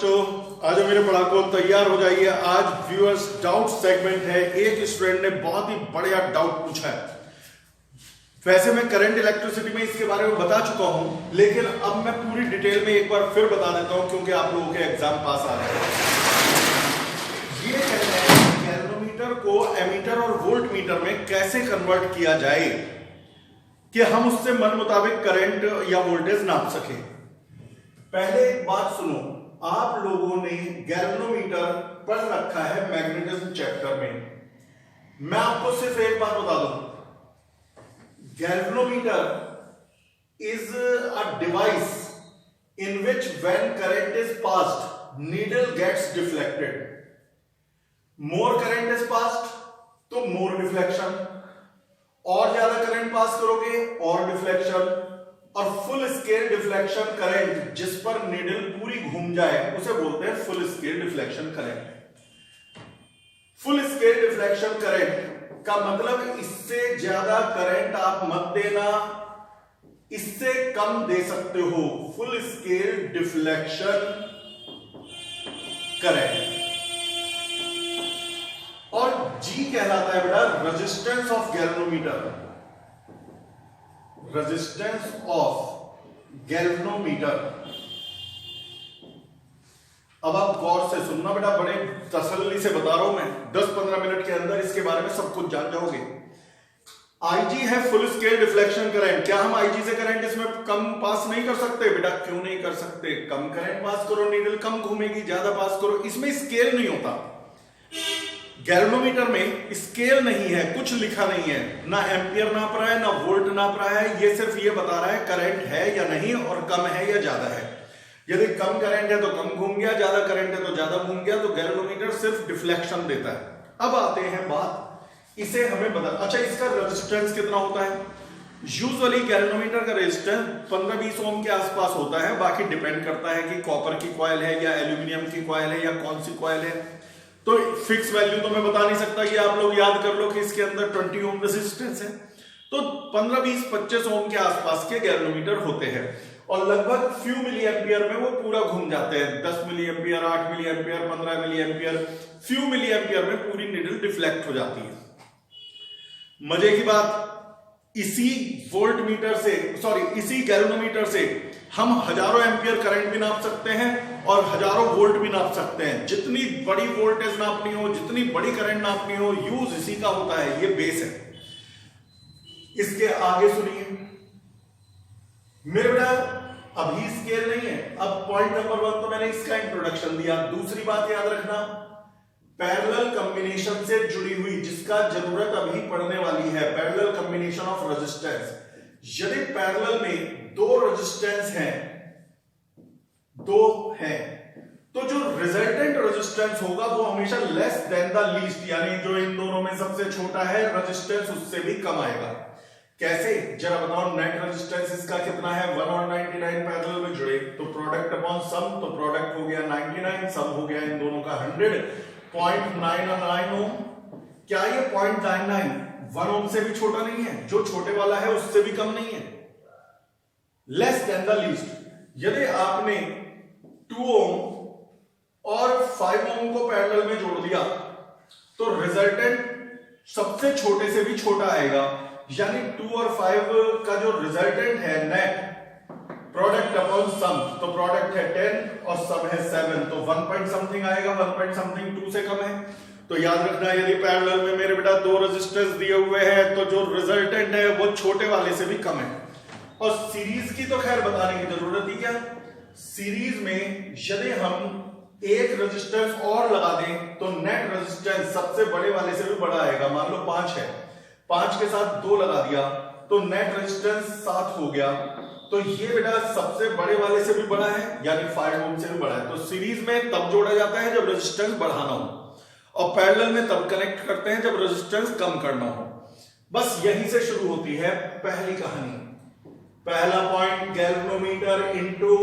बच्चों, आज मेरे पढ़ाकू तैयार हो जाइए। आज व्यूअर्स डाउट सेगमेंट है। एक स्टूडेंट ने बहुत ही बढ़िया डाउट पूछा है। वैसे मैं करंट इलेक्ट्रिसिटी में इसके बारे में बता चुका हूं, लेकिन अब मैं पूरी डिटेल में एक बार फिर बता देता हूं क्योंकि आप लोगों के एग्जाम पास आ रहे हैं। ये कहते हैं गैल्वेनोमीटर को एमीटर और वोल्ट मीटर में कैसे कन्वर्ट किया जाए कि हम उससे मन मुताबिक करंट या वोल्टेज नाप सके। पहले एक बात सुनो, आप लोगों ने गैल्वेनोमीटर पढ़ रखा है मैग्नेटिज्म चैप्टर में। मैं आपको सिर्फ एक बात बता दूं, galvanometer is a device in which when current is passed, needle gets deflected. More current is passed तो more deflection, और ज्यादा करंट पास करोगे और डिफ्लेक्शन, और फुल स्केल डिफ्लेक्शन करंट जिस पर नीडल पूरी घूम जाए उसे बोलते हैं full scale deflection current. Full scale deflection current का मतलब इससे ज्यादा करंट आप मत देना, इससे कम दे सकते हो। Full scale deflection current. और जी कहलाता है बेटा resistance of galvanometer. Resistance of galvanometer. अब आप गौर से सुनना बेटा, बड़े तसल्ली से बता रहा हूं मैं। 10-15 मिनट के अंदर इसके बारे में सब कुछ जान जाओगे। आईजी है फुल स्केल डिफ्लेक्शन करंट। क्या हम आईजी से करंट इसमें कम पास नहीं कर सकते? बेटा क्यों नहीं कर सकते? कम करंट पास करो, नीडल कम घूमेगी, ज्यादा पास करो। इसमें स्केल नहीं होता। गैल्वेनोमीटर में स्केल नहीं है, कुछ लिखा नहीं है, ना एम्पियर नाप रहा है ना वोल्ट नाप रहा है। ये सिर्फ ये बता रहा है करंट है या नहीं, और कम है या ज्यादा है। यदि कम करंट है तो कम घूम गया, ज्यादा करंट है तो ज्यादा घूम गया। तो गैल्वेनोमीटर सिर्फ डिफ्लेक्शन देता है। अब आते हैं बात, इसे हमें बता। अच्छा, इसका रेजिस्टेंस कितना होता है? यूजुअली गैल्वेनोमीटर का रेजिस्टेंस 15-20 ओम के आसपास होता है। बाकी डिपेंड करता है कि कॉपर की कॉइल है या एल्यूमिनियम की कॉइल है या कौन सी कॉइल है। तो फिक्स वैल्यू तो मैं बता नहीं सकता कि आप लोग याद कर लो कि इसके अंदर 20 ओम रेजिस्टेंस है। तो 15-20-25 ओम के आसपास के गैल्वेनोमीटर होते हैं, और लगभग फ्यू मिली एम्पियर में वो पूरा घूम जाते हैं। 10 milli ampere, 8 milli ampere, 15 milli ampere, few milli ampere में पूरी नीडल डिफ्लेक्ट हो जाती है। मजे की बात, इसी वोल्ट मीटर से, इसी गैल्वेनोमीटर से हम हजारों एम्पियर करंट भी नाप सकते हैं और हजारों वोल्ट भी नाप सकते हैं। जितनी बड़ी वोल्टेज नापनी हो, जितनी बड़ी करंट नापनी हो, यूज इसी का होता है। ये बेस है। इसके आगे सुनिए मेरे बेटा, अभी स्केल नहीं है। अब पॉइंट नंबर 1 तो मैंने इसका इंट्रोडक्शन दिया। दूसरी बात याद रखना, पैरेलल कॉम्बिनेशन से जुड़ी हुई, जिसका जरूरत अभी पड़ने वाली है, पैरेलल कॉम्बिनेशन ऑफ रेजिस्टेंस। यदि पैरेलल में दो रेजिस्टेंस हैं, तो जो रिजल्टेंट रेजिस्टेंस होगा वो हमेशा लेस देन द लीस्ट, यानी जो इन दोनों में सबसे छोटा है रेजिस्टेंस उससे भी कम आएगा। कैसे जरा बताओ? नेट रेजिस्टेंस इसका कितना है? 1 और 99 पैरेलल में जुड़े तो प्रोडक्ट अपॉन सम, तो प्रोडक्ट हो गया 99, सम हो गया इन दोनों का 100, 0.99 ओम। क्या ये 0.99 1 ओम से भी छोटा नहीं है? जो छोटे वाला है उससे भी कम नहीं है, लेस देन द लीस्ट। यदि आपने 2 ओम और 5 ओम को पैरेलल में जोड़ दिया तो रिजल्टेंट सबसे छोटे से भी छोटा आएगा। यानी 2 और 5 का जो रिजल्टेंट है नेट, प्रोडक्ट अपॉन सम, तो प्रोडक्ट है 10 और सम है 7, तो 1 पॉइंट समथिंग आएगा। 1 पॉइंट समथिंग 2 से कम है। तो याद रखना, यदि पैरेलल में मेरे बेटा 2 रेजिस्टेंस दिए हुए हैं तो जो रिजल्टेंट है वो छोटे वाले से भी कम है। और सीरीज की तो खैर बताने की जरूरत ही क्या। सीरीज में यदि हम एक रेजिस्टेंस और लगा दें तो नेट रेजिस्टेंस सबसे बड़े वाले से भी बड़ा आएगा। मान लो 5 है, 5 के साथ 2 लगा दिया तो नेट रेजिस्टेंस 7 हो गया। तो ये बेटा सबसे बड़े वाले से भी बड़ा है, यानी 5 ओम से भी बड़ा है। तो सीरीज में तब जोड़ा जाता है जब रेजिस्टेंस बढ़ाना हो, और पैरेलल में तब कनेक्ट करते हैं जब रेजिस्टेंस कम करना हो। बस यहीं से शुरू होती है पहली कहानी। पहला पॉइंट, गैल्वेनोमीटर इनटू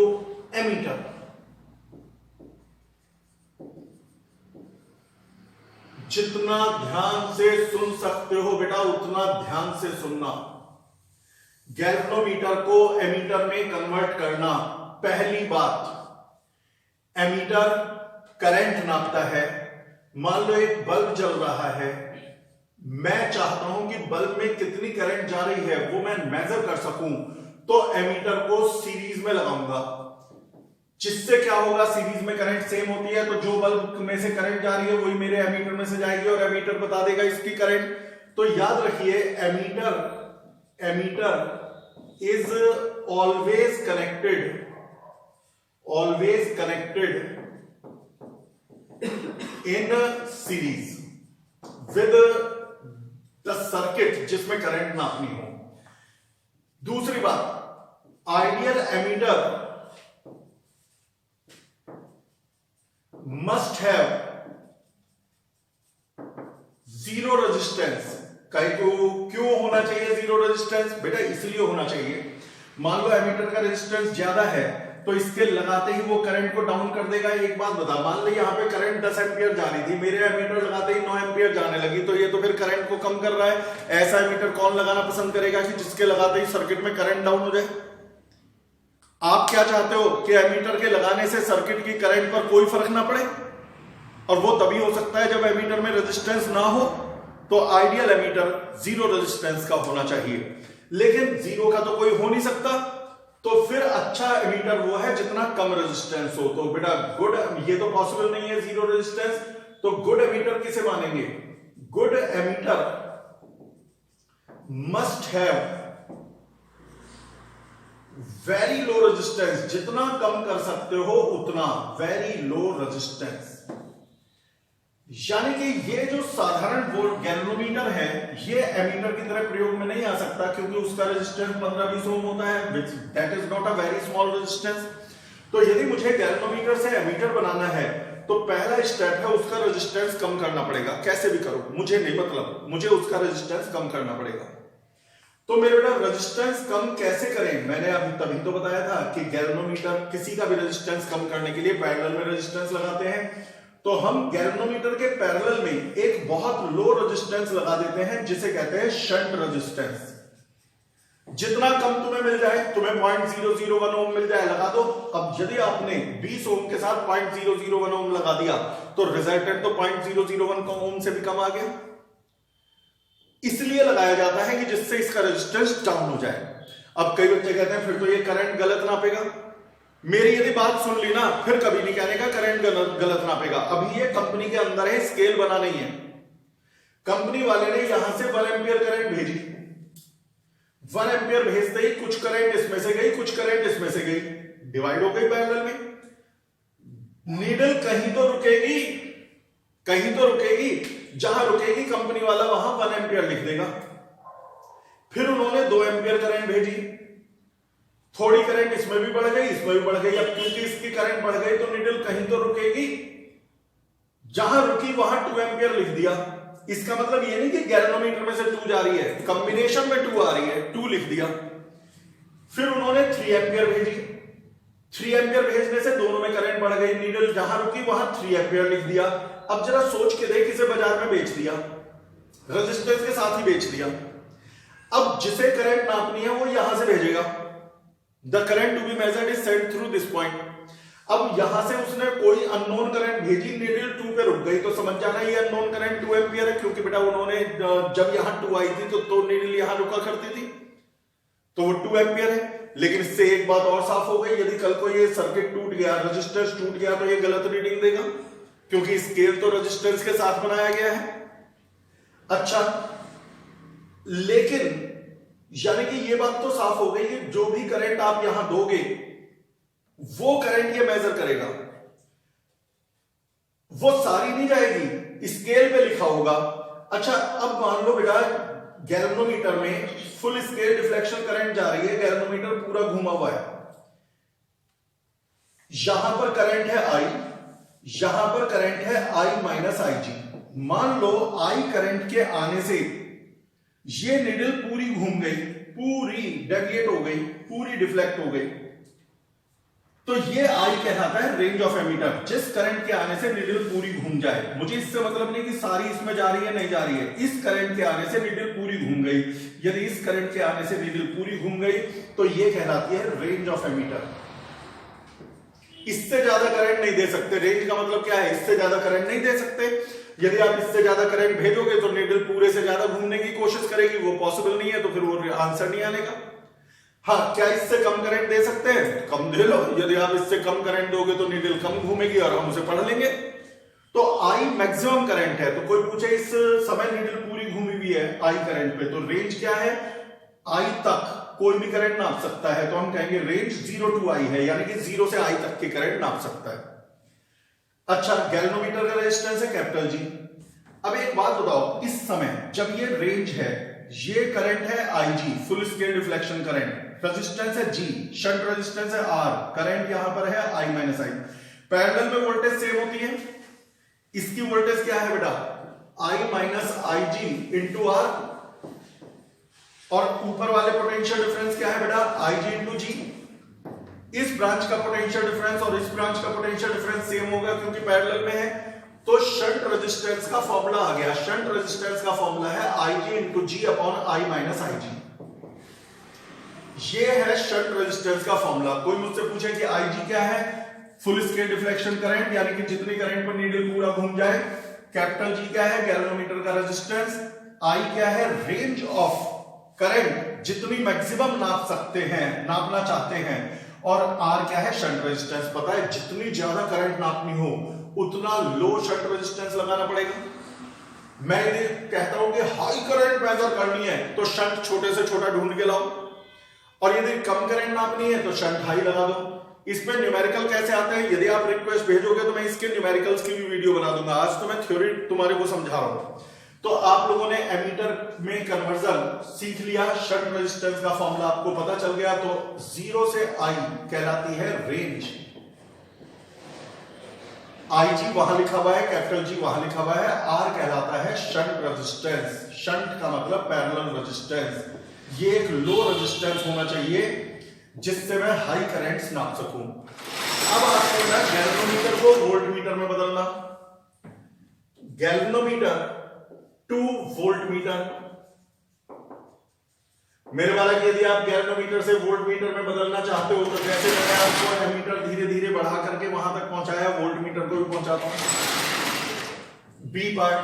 एमीटर। जितना ध्यान से सुन सकते हो बेटा उतना ध्यान से सुनना। गैल्वेनोमीटर को एमीटर में कन्वर्ट करना। पहली बात, एमीटर करंट नापता है। मान लो एक बल्ब जल रहा है, मैं चाहता हूं कि बल्ब में कितनी करंट जा रही है वो मैं मेजर कर सकूं, तो एमीटर को सीरीज में लगाऊंगा, जिससे क्या होगा, सीरीज में करंट सेम होती है, तो जो बल्ब में से करंट जा रही है वही मेरे एमीटर में से जाएगी और एमीटर बता देगा इसकी करंट। तो याद रखिए ammeter is always connected in series with the circuit जिसमें करंट नापनी हो। दूसरी बात, ideal ammeter must have zero resistance. क्यों होना चाहिए जीरो रेजिस्टेंस? बेटा इसलिए होना चाहिए, मान लो एमीटर का रेजिस्टेंस ज्यादा है तो इसके लगाते ही वो करंट को डाउन कर देगा। एक बात बता, मान लो यहाँ पे करंट 10 एम्पियर जा रही थी, मेरे एमीटर लगाते ही 9 एम्पियर जाने लगी, तो ये तो फिर करंट को कम कर रहा है। ऐसा एमीटर कौन लगाना पसंद करेगा कि जिसके लगाते ही सर्किट में करंट डाउन हो जाए? आप क्या चाहते हो कि एमीटर के लगाने से सर्किट की करंट पर कोई फर्क ना पड़े, और वो तभी हो सकता है जब एमीटर में रेजिस्टेंस ना हो। तो आइडियल एमीटर जीरो रेजिस्टेंस का होना चाहिए, लेकिन जीरो का तो कोई हो नहीं सकता, तो फिर अच्छा एमीटर वो है जितना कम रेजिस्टेंस हो। तो बेटा गुड, ये तो पॉसिबल नहीं है जीरो रेजिस्टेंस, तो गुड एमीटर किसे मानेंगे? Good ammeter must have very low resistance, जितना कम कर सकते हो उतना, वेरी लो रेजिस्टेंस। यानी कि ये जो साधारण गैल्वेनोमीटर है ये एमीटर की तरह प्रयोग में नहीं आ सकता, क्योंकि उसका रेजिस्टेंस 15-20 ओम होता है, that is not a very small resistance. तो यदि मुझे गैल्वेनोमीटर से एमीटर बनाना है तो पहला स्टेप है उसका रेजिस्टेंस कम करना पड़ेगा। कैसे भी करो, मुझे नहीं मतलब, मुझे उसका रेजिस्टेंस कम करना पड़ेगा। तो मेरे बेटा रेजिस्टेंस कम कैसे करें? मैंने अभी तभी तो बताया था कि गैल्वेनोमीटर किसी का भी रेजिस्टेंस कम करने के लिए पैरेलल में रेजिस्टेंस लगाते हैं। तो हम गैल्वेनोमीटर के पैरेलल में एक बहुत लो रेजिस्टेंस लगा देते हैं जिसे कहते हैं शंट रेजिस्टेंस। जितना कम तुम्हें मिल जाए, तुम्हें 0.001 ओम मिल जाए, लगा दो। अब यदि आपने 20 ओम के साथ 0.001 ओम लगा दिया तो रिजल्टेंट तो 0.001 ओम से भी कम आ गया। इसलिए लगाया जाता है कि जिससे इसका रेजिस्टेंस डाउन हो जाए। अब कई बच्चे कहते हैं फिर तो ये करंट गलत नापेगा। मेरी यदि बात सुन ली ना, फिर कभी नहीं कहने का करंट गलत नापेगा। अभी ये कंपनी के अंदर है, स्केल बना नहीं है। कंपनी वाले ने यहां से 1 एम्पियर करंट भेजी, 1 एम्पियर भेजते ही कुछ करंट इसमें से गई, कुछ करंट इसमें से गई, डिवाइड हो गई पैरेलल में। नीडल कहीं तो रुकेगी, कहीं तो रुकेगी, जहां रुकेगी कंपनी वाला वहां 1 एम्पियर लिख देगा। फिर उन्होंने 2 एम्पियर करंट भेजी, थोड़ी करंट इसमें भी बढ़ गई, इसमें भी बढ़ गई। अब क्योंकि इसकी करंट बढ़ गई तो नीडल कहीं तो रुकेगी, जहां रुकी वहां 2 एम्पियर लिख दिया। इसका मतलब ये नहीं कि गैल्वेनोमीटर में से 2 जा रही है, कॉम्बिनेशन में 2 आ रही है, 2 लिख दिया। फिर उन्होंने 3 एम्पियर भेजी, 3 एम्पियर भेजने से दोनों में करंट बढ़ गई, नीडल जहां रुकी वहां 3 एम्पियर लिख दिया। अब जरा सोच के देख, इसे बाजार में बेच दिया, रेजिस्टेंस के साथ ही बेच दिया। अब जिसे करंट नापनी है वो यहां से भेजेगा, The current to be measured is sent through this point. अब यहां से उसने कोई अननोन करंट भेजी, नीडल 2 पे रुक गई, तो समझ जाना ये अननोन करंट 2 एम्पियर है, क्योंकि बेटा उन्होंने जब यहां 2 आई थी तो नीडल यहां रुका करती थी, तो वो 2 एम्पियर है। लेकिन इससे एक बात और साफ हो गई, यदि कल को ये सर्किट टूट गया, रेजिस्टेंस टूट गया, तो ये गलत रीडिंग देगा, क्योंकि स्केल तो रेजिस्टेंस के साथ बनाया गया है। अच्छा, लेकिन यानी कि ये बात तो साफ हो गई कि जो भी करंट आप यहां दोगे वो करंट ये मेजर करेगा, वो सारी नहीं जाएगी, स्केल पे लिखा होगा। अच्छा, अब मान लो बेटा गैल्वेनोमीटर में फुल स्केल डिफ्लेक्शन करंट जा रही है, गैल्वेनोमीटर पूरा घुमा हुआ है, यहां पर करंट है I, यहां पर करंट है I माइनस IG। मान लो I करंट के आने से ये नीडल पूरी घूम गई, पूरी डेविएट हो गई, पूरी डिफ्लेक्ट हो गई, तो ये I कहलाता है रेंज ऑफ एमीटर। जिस करंट के आने से नीडल पूरी घूम जाए, मुझे इससे मतलब नहीं कि सारी इसमें जा रही है, नहीं जा रही है, इस करंट के आने से नीडल पूरी घूम गई। यदि इस करंट के आने से नीडल पूरी घूम गई तो ये कहलाती है रेंज ऑफ एमीटर। इससे ज्यादा करंट नहीं दे सकते। रेंज का मतलब क्या है, इससे ज्यादा करंट नहीं दे सकते। यदि आप इससे ज्यादा करंट भेजोगे तो नीडल पूरे से ज्यादा घूमने की कोशिश करेगी, वो पॉसिबल नहीं है, तो फिर वो आंसर नहीं आएगा। हाँ, क्या इससे कम करंट दे सकते हैं, कम दे लो। यदि आप इससे कम करंट दोगे तो नीडल कम घूमेगी और हम उसे पढ़ लेंगे। तो आई मैक्सिमम करंट है, तो कोई पूछे इस समय नीडल पूरी घूमी हुई है आई करंट पे, तो रेंज क्या है, आई तक कोई भी करंट नाप सकता है, तो हम कहेंगे रेंज 0 to I है, यानी कि 0 से I तक के करंट नाप सकता है। अच्छा, गैल्वेनोमीटर का रेजिस्टेंस है कैपिटल G। अब एक बात बताओ, इस समय जब ये रेंज है, ये करंट है IG full scale deflection current, resistance है G, शंट रेजिस्टेंस है R, करंट यहां पर है I माइनस I। पैरेलल में वोल्टेज सेम होती है, इसकी वोल्टेज क्या है बेटा, I minus IG into R, और ऊपर वाले पोटेंशियल डिफरेंस क्या है बेटा, IG इंटू G। इस ब्रांच का पोटेंशियल डिफरेंस और इस ब्रांच का पोटेंशियल डिफरेंस सेम होगा क्योंकि पैरेलल में है, तो शंट रेजिस्टेंस का फॉर्मूला आ गया। शंट रेजिस्टेंस का फॉर्मूला है IG into G upon I minus IG। ये है शंट रेजिस्टेंस का फॉर्मूला। कोई मुझसे पूछे कि IG क्या है, फुल स्केल डिफ्लेक्शन करंट, यानी कि जितनी करंट पर नीडल पूरा घूम जाए। कैपिटल G क्या है, गैल्वेनोमीटर का रेजिस्टेंस। I क्या है, रेंज ऑफ करंट, जितनी मैक्सिमम नाप सकते हैं, नापना चाहते हैं। और R क्या है, शंट रेजिस्टेंस। पता है जितनी ज्यादा करंट नापनी हो उतना लो शंट रेजिस्टेंस लगाना पड़ेगा। मैं यदि कहता हूं कि हाई करंट मेजर करनी है तो शंट छोटे से छोटा ढूंढ के लाओ, और यदि कम करंट नापनी है तो शंट हाई लगा दो। इसमें न्यूमेरिकल कैसे आते हैं, यदि आप रिक्वेस्ट भेजोगे तो मैं इसके न्यूमेरिकल्स की भी वीडियो बना दूंगा। आज तो मैं थ्योरी तुम्हारे को समझा रहा हूं। तो आप लोगों ने एमीटर में कन्वर्जन सीख लिया, शंट रेजिस्टेंस का फॉर्मूला आपको पता चल गया। तो 0 से I कहलाती है रेंज। IG वहां लिखा हुआ है, कैपिटल G वहां लिखा हुआ है, R कहलाता है शंट रेजिस्टेंस। शंट का मतलब पैरेलल रेजिस्टेंस। ये एक लो रेजिस्टेंस होना चाहिए जिससे मैं हाई करंट्स नाप सकूं। अब आते हैं गैल्वेनोमीटर को वोल्टमीटर में बदलना। Galvanometer to voltmeter. मेरे वाला कि यदि आप गैल्वेनोमीटर से वोल्टमीटर में बदलना चाहते हो तो जैसे मैंने आपको एमीटर धीरे धीरे बढ़ा करके वहां तक पहुंचाया, वोल्टमीटर को भी पहुंचाता हूं। बी पार्ट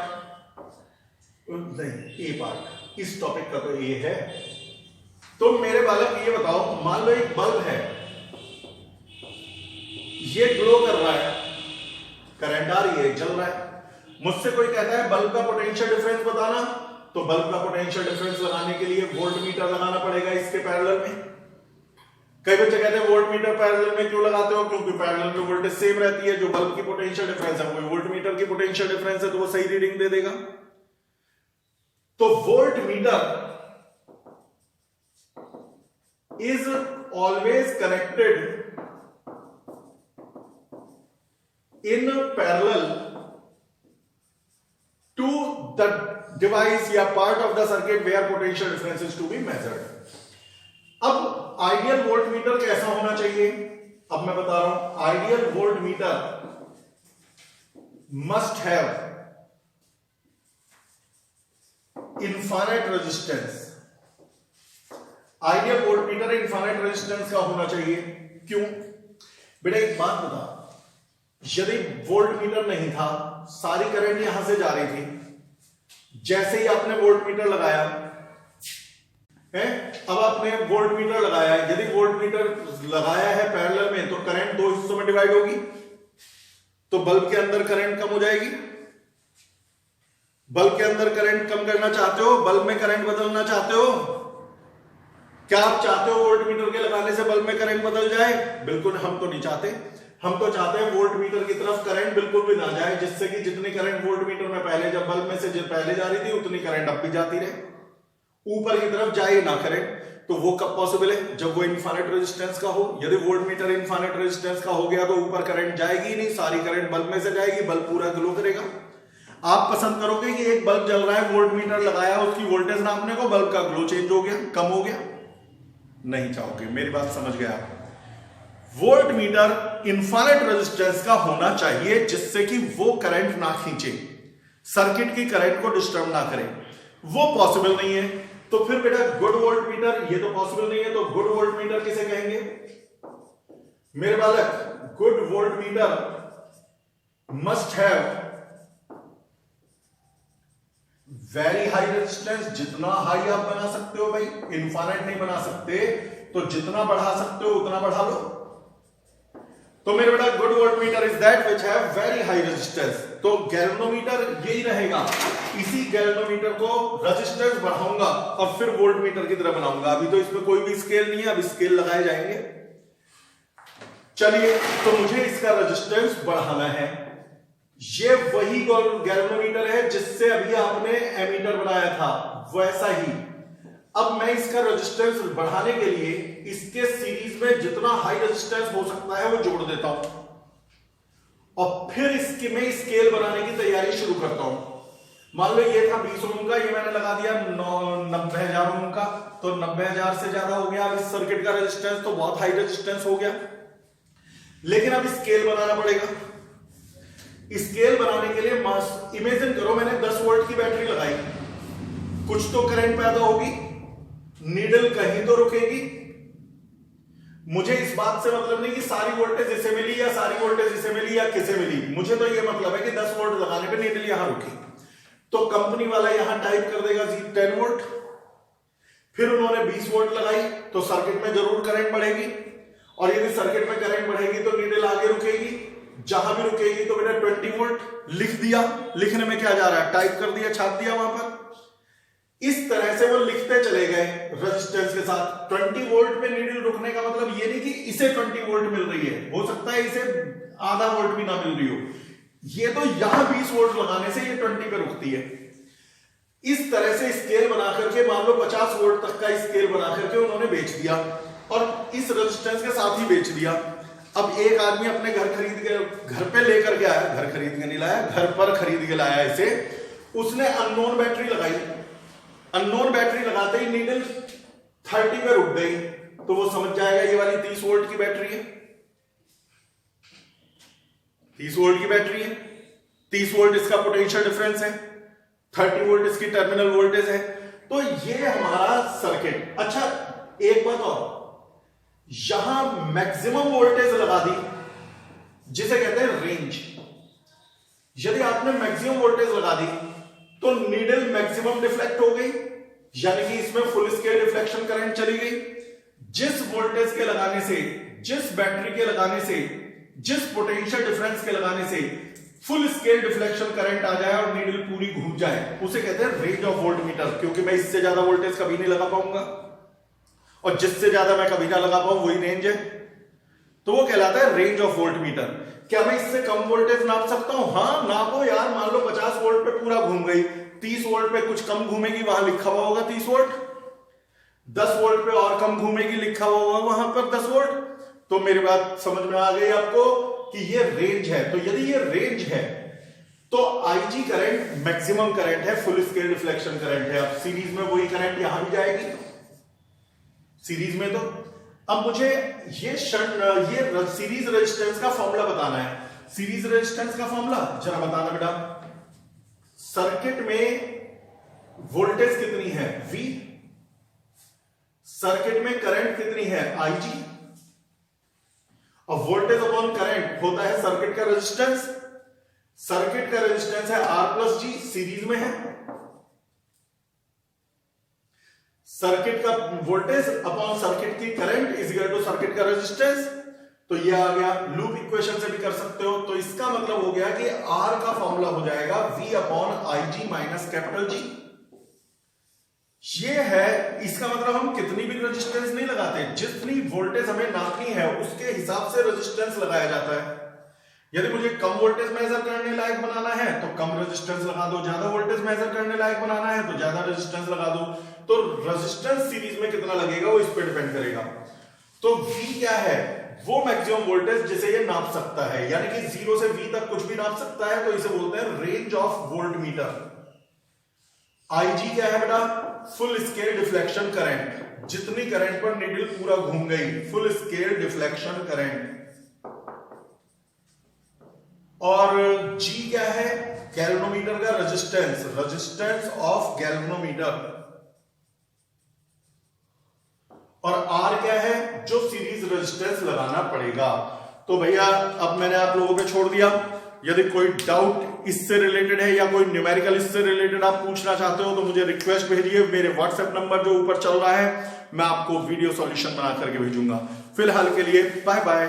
नहीं, ए पार्ट, इस टॉपिक का तो ए है। तो मेरे बालक ये बताओ, मान लो एक बल्ब है, ये ग्लो कर रहा है, करंट आ रही है, जल रहा है। मुझसे कोई कहता है बल्ब का पोटेंशियल डिफरेंस बताना, तो बल्ब का पोटेंशियल डिफरेंस लगाने के लिए वोल्टमीटर लगाना पड़ेगा इसके पैरेलल में। कई बच्चे कहते हैं वोल्टमीटर पैरेलल में क्यों लगाते हो, क्योंकि पैरेलल में वोल्टेज सेम रहती है। जो बल्ब की पोटेंशियल डिफरेंस है वो वोल्टमीटर की पोटेंशियल डिफरेंस है, तो वो सही रीडिंग दे देगा। तो voltmeter is always connected in parallel to the device या part of the circuit where potential difference is to be measured। अब आइडियल वोल्टमीटर कैसा होना चाहिए, अब मैं बता रहा हूं। Ideal voltmeter must have infinite resistance। Ideal voltmeter infinite resistance का होना चाहिए। क्यों बेटा, एक बात बता, यदि वोल्टमीटर नहीं था, सारी करंट यहां से जा रही थी, जैसे ही आपने वोल्टमीटर लगाया है, अब आपने वोल्टमीटर लगाया है, यदि वोल्टमीटर लगाया है पैरेलल में, तो करंट दो हिस्सों में डिवाइड होगी, तो बल्ब के अंदर करंट कम हो जाएगी। बल्ब के अंदर करंट कम करना चाहते हो, बल्ब में करंट बदलना चाहते हो, क्या आप चाहते हो वोल्टमीटर के लगाने से बल्ब में करंट बदल जाए? बिल्कुल हम तो नहीं चाहते। हम तो चाहते हैं वोल्टमीटर की तरफ करंट बिल्कुल भी ना जाए, जिससे कि जितनी करंट वोल्टमीटर में पहले, जब बल्ब में से पहले जा रही थी, उतनी करंट अब भी जाती रहे, ऊपर की तरफ जाए ना करंट। तो वो कब पॉसिबल है, जब वो इनफाइनाइट रेजिस्टेंस का हो। यदि वोल्टमीटर इनफाइनाइट रेजिस्टेंस का हो गया तो ऊपर करंट जाएगी नहीं, सारी करंट बल्ब में से जाएगी, बल्ब पूरा ग्लो करेगा। आप पसंद करोगे कि एक बल्ब जल रहा है, वोल्टमीटर लगाया, उसकी वोल्टेज नापने को, बल्ब का ग्लो चेंज हो गया, कम हो गया? नहीं चाहोगे। मेरी बात समझ गया। वोल्टमीटर इनफाइनाइट रेजिस्टेंस का होना चाहिए जिससे कि वो करंट ना खींचे, सर्किट की करंट को डिस्टर्ब ना करे। वो पॉसिबल नहीं है, तो फिर बेटा गुड वोल्टमीटर, ये तो पॉसिबल नहीं है, तो गुड वोल्टमीटर किसे कहेंगे? मेरे बालक, good voltmeter must have very high resistance. जितना हाई आप बना सकते हो भाई, इनफाइनाइट नहीं बना सकते, तो जितना बढ़ा सकते हो उतना बढ़ा लो। तो मेरे बेटा good voltmeter is that which have very high resistance. तो गैल्वेनोमीटर यही रहेगा, इसी गैल्वेनोमीटर को रेजिस्टेंस बढ़ाऊंगा और फिर वोल्टमीटर की तरह बनाऊंगा। अभी तो इसमें कोई भी स्केल नहीं है, अब स्केल लगाए जाएंगे। चलिए, तो मुझे इसका रेजिस्टेंस बढ़ाना है। ये वही गैल्वेनोमीटर है जिससे अभी आपने एमीटर बनाया था, वैसा ही। अब मैं इसका रेजिस्टेंस बढ़ाने के लिए इसके सीरीज में जितना हाई रेजिस्टेंस हो सकता है वो जोड़ देता हूं और फिर इसके में स्केल बनाने की तैयारी शुरू करता हूं। मान लो ये था 20 ओम का, ये मैंने लगा दिया 90,000 ओम का, तो 90,000 से ज्यादा हो गया। अब इस सर्किट का रेजिस्टेंस तो बहुत हाई रेजिस्टेंस हो गया, लेकिन अब स्केल बनाना पड़ेगा। स्केल बनाने के लिए इमेजिन करो मैंने 10 वोल्ट की बैटरी लगाई, कुछ तो करंट पैदा होगी, नीडल कहीं तो रुकेगी। मुझे इस बात से मतलब नहीं कि सारी वोल्टेज इसे मिली या सारी वोल्टेज इसे मिली या किसे मिली, मुझे तो यह मतलब है कि 10 वोल्ट लगाने पे नीडल यहां रुकी, तो कंपनी वाला यहां टाइप कर देगा 10 वोल्ट। फिर उन्होंने 20 वोल्ट लगाई तो सर्किट में जरूर करंट बढ़ेगी, और यदि सर्किट में करंट बढ़ेगी तो नीडल आगे रुकेगी, जहां भी रुकेगी तो बेटा 20 वोल्ट लिख दिया। लिखने में क्या जा रहा है, टाइप कर दिया, छाप दिया वहां पर। इस तरह से वो लिखते चले गए रेजिस्टेंस के साथ। 20 वोल्ट पे नीडल रुकने का मतलब ये नहीं कि इसे 20 वोल्ट मिल रही है, हो सकता है इसे आधा वोल्ट भी ना मिल रही हो। ये तो यहां 20 वोल्ट लगाने से ये 20 पे रुकती है। इस तरह से स्केल बना करके, मान लो 50 वोल्ट तक का स्केल बना करके उन्होंने बेच दिया, और इस रेजिस्टेंस के साथ ही बेच दिया। अब एक आदमी अपने घर खरीद के घर पे लेकर के आया, घर खरीद के नहीं लाया, घर पर खरीद के लाया इसे। उसने अननोन बैटरी लगाई, अननोन बैटरी लगाते ही नीडल 30 पे रुक गई, तो वो समझ जाएगा ये वाली 30 वोल्ट की बैटरी है, 30 वोल्ट की बैटरी है, 30 वोल्ट इसका पोटेंशियल डिफरेंस है, 30 वोल्ट इसकी टर्मिनल वोल्टेज है। तो ये हमारा सर्किट। अच्छा, एक बात और, यहां मैक्सिमम वोल्टेज लगा दी जिसे कहते हैं रेंज। यदि आपने मैक्सिमम वोल्टेज लगा दी तो नीडल मैक्सिमम डिफ्लेक्ट हो गई, यानी कि इसमें फुल स्केल डिफ्लेक्शन करंट चली गई। जिस वोल्टेज के लगाने से, जिस बैटरी के लगाने से, जिस पोटेंशियल डिफरेंस के लगाने से फुल स्केल डिफ्लेक्शन करंट आ जाए और नीडल पूरी घूम जाए, उसे कहते हैं रेंज ऑफ वोल्टमीटर। क्योंकि मैं इससे ज्यादा वोल्टेज कभी नहीं लगा पाऊंगा, और जिससे ज्यादा मैं कभी ना लगा पाऊं वही रेंज है, तो वो कहलाता है रेंज ऑफ वोल्टमीटर। क्या मैं इससे कम वोल्टेज नाप सकता हूं? हाँ, नापो यार। मान लो 50 वोल्ट पे पूरा घूम गई, 30 वोल्ट पे कुछ कम घूमेगी, वहां लिखा हुआ होगा 30 वोल्ट, 10 वोल्ट पे और कम घूमेगी, लिखा हुआ होगा वहां पर 10 वोल्ट। तो मेरी बात समझ में आ गई आपको कि ये रेंज है। तो यदि ये रेंज है तो आईजी करंट मैक्सिमम करंट है, फुल स्केल डिफ्लेक्शन करंट है। अब सीरीज में वही करंट यहां भी जाएगी सीरीज में। तो अब मुझे ये सीरीज रेजिस्टेंस का फॉर्मूला बताना है। सीरीज रेजिस्टेंस का फॉर्मूला जरा बताना बेटा। सर्किट में वोल्टेज कितनी है? V। सर्किट में करंट कितनी है? IG। और वोल्टेज अपॉन करंट होता है सर्किट का रेजिस्टेंस। सर्किट का रेजिस्टेंस है R+G, सीरीज में है। सर्किट का वोल्टेज अपॉन सर्किट की current is equal to circuit का रेजिस्टेंस। तो ये आ गया, लूप इक्वेशन से भी कर सकते हो। तो इसका मतलब हो गया कि R का फॉर्मूला हो जाएगा V upon IG minus capital G। ये है, इसका मतलब हम कितनी भी रेजिस्टेंस नहीं लगाते, जितनी वोल्टेज हमें नापनी है उसके हिसाब से रेजिस्टेंस लगाया जाता है। यदि मुझे कम वोल्टेज मेजर करने लायक बनाना है तो कम रेजिस्टेंस लगा दो, ज्यादा वोल्टेज मेजर करने लायक बनाना है तो ज्यादा रेजिस्टेंस लगा दो। तो रेजिस्टेंस सीरीज में कितना लगेगा वो इस पर डिपेंड करेगा। तो V क्या है? वो मैक्सिमम वोल्टेज जिसे ये नाप सकता है, यानी कि 0 से V तक कुछ भी नाप सकता है, तो इसे बोलते हैं रेंज ऑफ वोल्टमीटर। IG क्या है बेटा? फुल स्केल डिफ्लेक्शन करंट, जितनी करंट पर नीडल पूरा घूम गई, फुल स्केल डिफ्लेक्शन करंट। और G क्या है? गैल्वेनोमीटर का रेजिस्टेंस, रेजिस्टेंस ऑफ गैल्वेनोमीटर। और आर क्या है, जो सीरीज रेजिस्टेंस लगाना पड़ेगा। तो भैया अब मैंने आप लोगों पे छोड़ दिया, यदि कोई डाउट इससे रिलेटेड है या कोई न्यूमेरिकल इससे रिलेटेड आप पूछना चाहते हो तो मुझे रिक्वेस्ट भेजिए, मेरे व्हाट्सएप नंबर जो ऊपर चल रहा है मैं आपको वीडियो सॉल्यूशन बना करके भेजूंगा। फिलहाल के लिए बाय बाय।